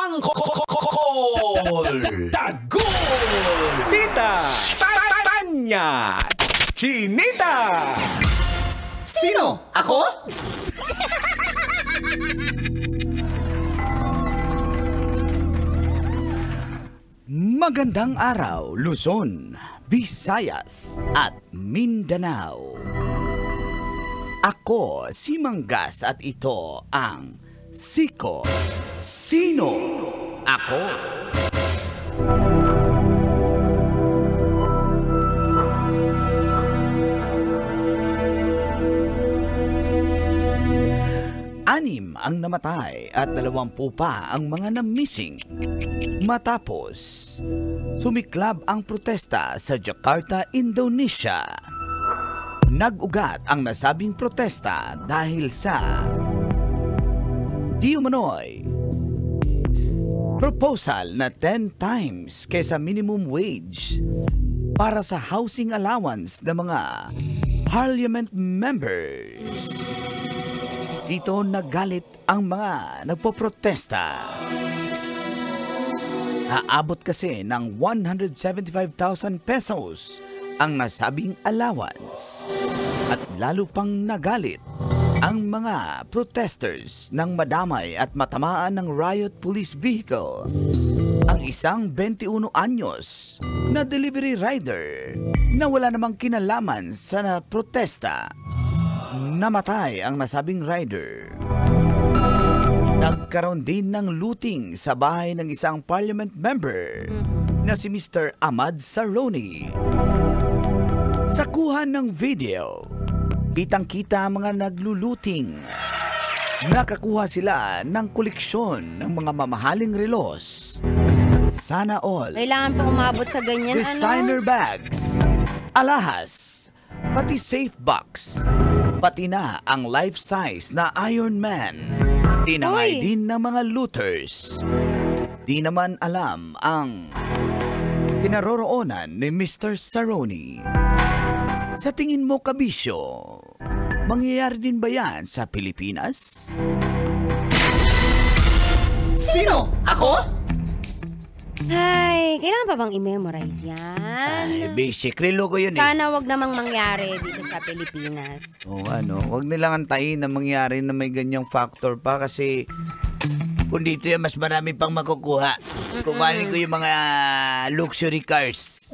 Tangkol! Tagol! Tita! Tanya! Chinita! Sino? Ako? Magandang araw, Luzon, Visayas at Mindanao. Ako si Manggas at ito ang Siko. Sino ako? Anim ang namatay at 20 pa ang mga na-missing. Matapos, sumiklab ang protesta sa Jakarta, Indonesia. Nag-ugat ang nasabing protesta dahil sa di umano'y proposal na 10 times kaysa minimum wage para sa housing allowance ng mga parliament members. Dito nagalit ang mga nagpoprotesta. Aabot kasi ng 175,000 pesos ang nasabing allowance. At lalo pang nagalit ang mga protesters nang madamay at matamaan ng riot police vehicle ang isang 21 anyos na delivery rider na wala namang kinalaman sa protesta. Namatay ang nasabing rider. Nagkaroon din ng looting sa bahay ng isang parliament member na si Mr. Ahmad Saroni. Sa kuha ng video, kitang-kita mga nagluluting. Nakakuha sila ng koleksyon ng mga mamahaling relos. Sana all. Kailangan pa umabot sa ganyan, designer bags, alahas, pati safe box, pati na ang life-size na Iron Man. Tinangay din ng mga looters. Di naman alam ang kinaroroonan ni Mr. Saroni. Sa tingin mo, kabisyo, mangyayari din ba yan sa Pilipinas? Sino? Ako? Ay, kailangan pa bang i-memorize yan? Ay, basic. Relo ko yun Sana wag namang mangyari dito sa Pilipinas. O wag nilang antayin na mangyari na may ganyang factor pa kasi kung dito yan, mas marami pang makukuha. Kukuhanin ko yung mga luxury cars.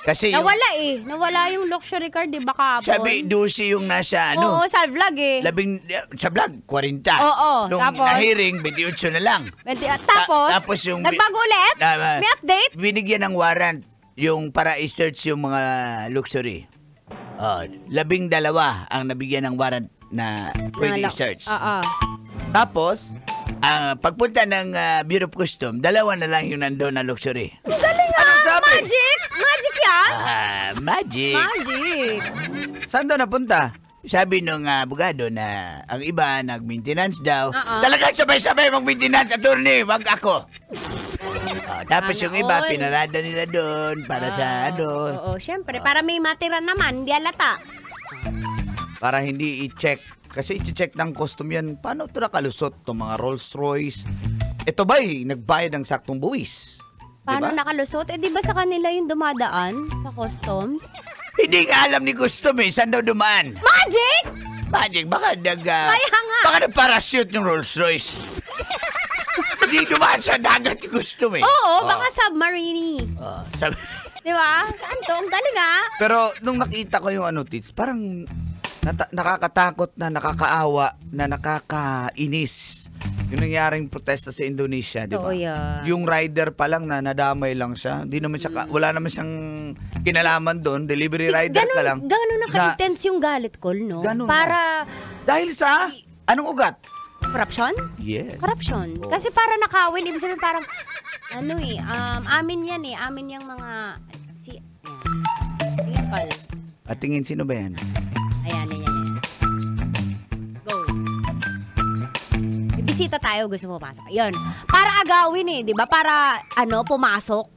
Kasi Nawala yung luxury car, di ba kapon? sabi, 12 yung nasa Oo, sa vlog sa vlog, 40. Oo, Nung tapos? na-hearing, 28 na lang. Tapos yung nagbago ulit? May update? Binigyan ng warrant yung para i-search yung mga luxury. 12 ang nabigyan ng warrant na pwede i-search. Tapos, pagpunta ng Bureau of Custom, 2 na lang yung nandoon na luxury. Ang galing sabi? Magic yan? Magic. Magic. Saan daw napunta? Sabi nung abogado na ang iba nag-maintenance daw. Talagang sabay-sabay mag-maintenance, attorney, wag ako. Tapos yung iba, pinarada nila doon para sa Oo, syempre. Para may matira naman, hindi alata. Para hindi i-check. Kasi i-check ng custom yan. Paano ito nakalusot? Itong mga Rolls Royce. Ito ba'y nagbayad ng saktong buwis? Paano diba? nakalusot? Di ba sa kanila yung dumadaan sa customs? Hindi nga alam ni custom saan daw dumaan. Magic! Magic, baka Kaya nga. baka nag-parachute yung Rolls Royce. Hindi dumaan sa dagat yung custom Oo, baka submarine. Sabi... Di ba? Saan to? Ang galing Pero nung nakita ko yung Tits, parang nakakatakot na, nakakaawa, na nakakainis. Yung nangyaring protesta sa Indonesia, di ba? Yung rider pa lang na nadamay lang siya. Hindi naman siya, wala naman siyang kinalaman doon. Delivery rider ka lang. Gano'n naka-intense yung galit ko, no? Para... Dahil sa... Anong ugat? Corruption? Yes. Corruption. Kasi para nakawin, ibig sabihin parang... amin yan Amin yung mga... Vehicle. At tingin, sino ba yan? Ayan. Go. May bisita tayo, gusto mo pumasok. Yun. Para agawin di ba? Para, pumasok.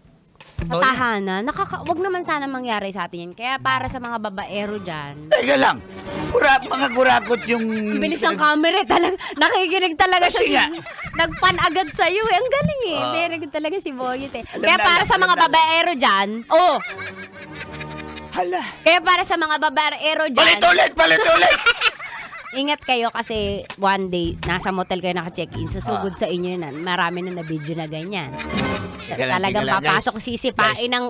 Sa tahanan. Wag naman sana mangyari sa atin yan. Kaya para sa mga babaero dyan. Teka lang. Mga kurakot yung... Bilis ang camera. Nakikinig talaga Kasi siya. nga. Nagpan agad sa'yo eh. Ang galing eh. Very good talaga si Boyet eh. Alam Kaya na, para sa alam mga na. babaero dyan. Oh! Hala. Kaya para sa mga babaero dyan. Palit ulit. Ingat kayo kasi one day, nasa motel kayo naka-check-in. Susugod sa inyo yun. Marami na video na ganyan. Talagang papasok, sisipain ng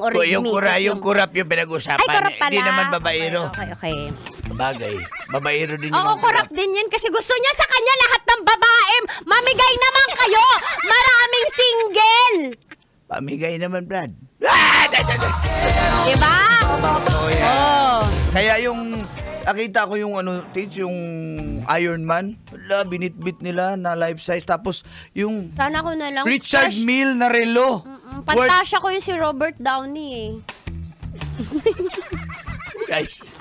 Yung kurap yung pinag-usapan. Ay, kurap pala. Hindi naman babaero. Okay. Bagay. Babaero din yung Oo, kurap din yan kasi gusto niya sa kanya lahat ng babae. Mamigay naman kayo. Maraming single. Pamigay naman, Brad. Diba? Oh, yeah. Oh. Kaya yung... Nakita ko yung yung Iron Man. Wala, binitbit nila na life size. Tapos yung Sana ko na lang. Richard Mille na relo. Pantasya ko yung si Robert Downey eh. Guys.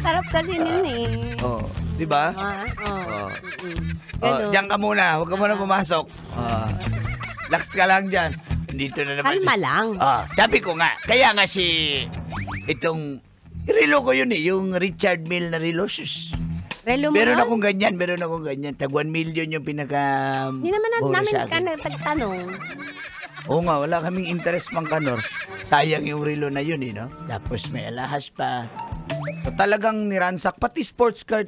Sarap kasi nun eh. Oh, di ba? Oh. Diyan ka muna. Huwag ka muna pumasok. Lax ka lang dyan. Dito na naman. Kalma lang. Sabi ko nga, kaya nga itong relo ko yun yung Richard Mille na relo. Relo mo Meron yun? akong ganyan. Tag 1 million yung pinaka... Hindi naman namin sa akin. nagtanong. Oo nga, wala kaming interest pang kanor. Sayang yung relo na yun, no? Tapos may alahas pa. So talagang niransak. Pati sports car,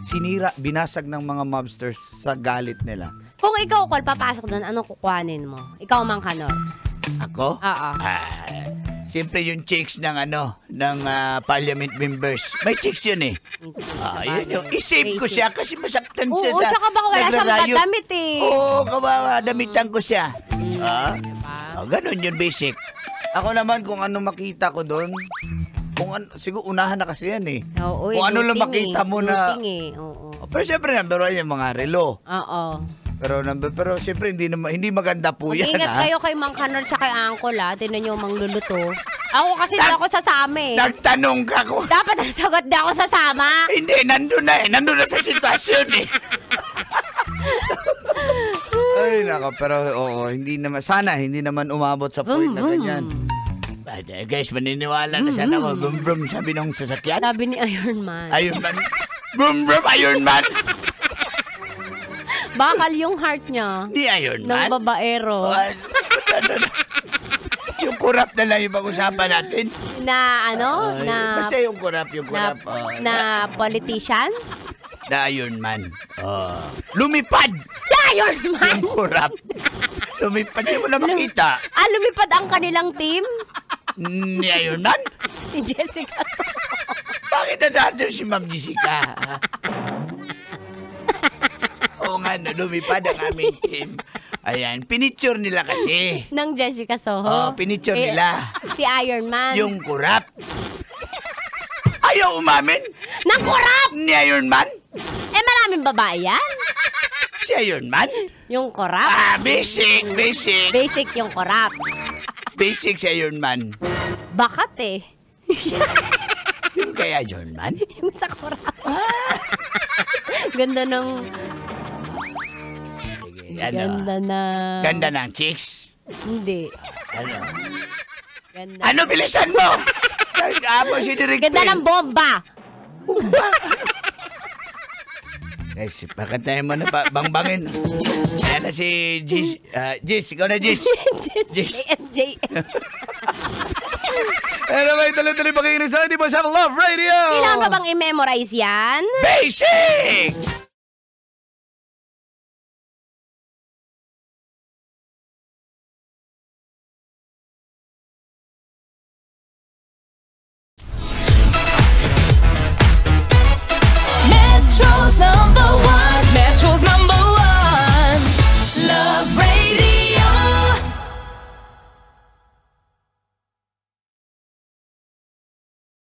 sinira, binasag ng mga mobsters sa galit nila. Kung ikaw, Col, papasok doon, anong kukuhanin mo? Ikaw mang kanor. Ako? Oo. Siyempre yung chicks ng parliament members. May chicks yun eh. Yun yung isip ko siya kasi masaktan siya Oo, sa tsaka baka wala siyang nagrarayot. dadamit eh. Oo, kawawa, damitan ko siya. Ganun yun, basic. Ako naman kung ano makita ko doon, siguro unahan na kasi yan eh. Oo, kung ano lang looting makita mo na... Oo. Pero siyempre number 1 yung mga relo. Oo. Pero siyempre hindi maganda po yan. Mag-ingat kayo kay Mang Kanor sa kay Uncle Tingnan nyo mangluluto. Ako kasi hindi ako sasama eh. Nagtanong ka ko. Dapat ang sagot di ako sasama. Hindi, nandun na sa sitwasyon eh. Ay, nako, pero sana hindi naman umabot sa point na ganyan. Guys, maniniwala na sana ako. Brum brum, sabi nung sasakyan. Sabi ni Iron Man. Iron Man. Brum brum, Iron Man. Bakal yung heart niya. Ni Iron Man. Ng babaero. Yung kurap na lang yung pag-usapan natin. Na Basta yung kurap. Na politician? Na Iron Man. Lumipad! Si Iron Man! Yung kurap. Lumipad, hindi mo na makita. Lumipad ang kanilang team? Ni Iron Man? Si Jessica. Bakit na si Ma'am Jessica? Oo nga, lumipad ang aming team. Ayan, pinicture nila kasi. Ng Jessica Soho? Pinicture nila. Si Iron Man? Yung kurap. Ayaw umamin? Ng kurap! Ni Iron Man? Maraming babae yan? Si Iron Man? Yung kurap? Basic. Basic yung kurap. Basic si Iron Man. Bakat eh. Yung kay Iron Man? Yung sa kurap. Ganda ng... Ganda ng chicks? Hindi. Ano bilisan mo? Si Direk Ganda ng bomba. Guys, pakatayin mo na bangbangin. Ayan na si Jis. Ikaw na Jis. JF. Anyway, tuloy-tuloy pakikinig sa Di Ba Sa Love Radio. Kailangan pa bang i-memorize yan? Basic!